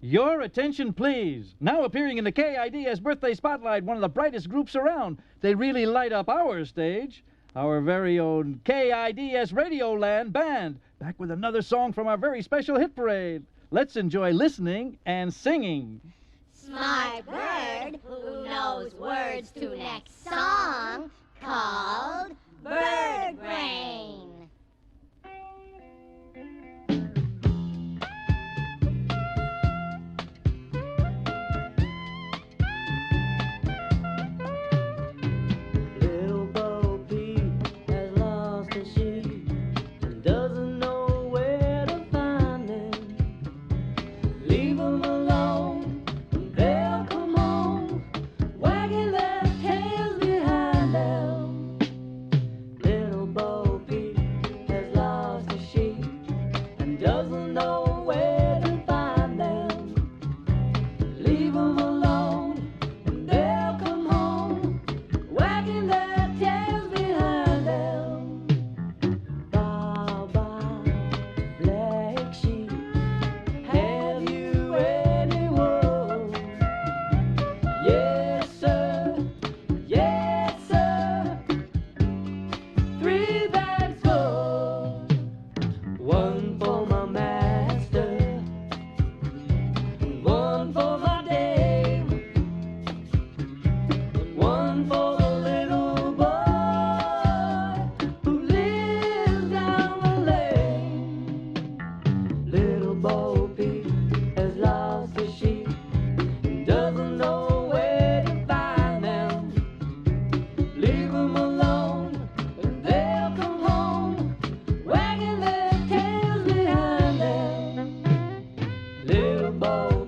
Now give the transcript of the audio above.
Your attention, please. Now appearing in the KIDS Birthday Spotlight, one of the brightest groups around. They really light up our stage. Our very own KIDS Radioland Band, back with another song from our very special hit parade. Let's enjoy listening and singing. Smart bird who knows words to next song called Bird Brain. Little boy.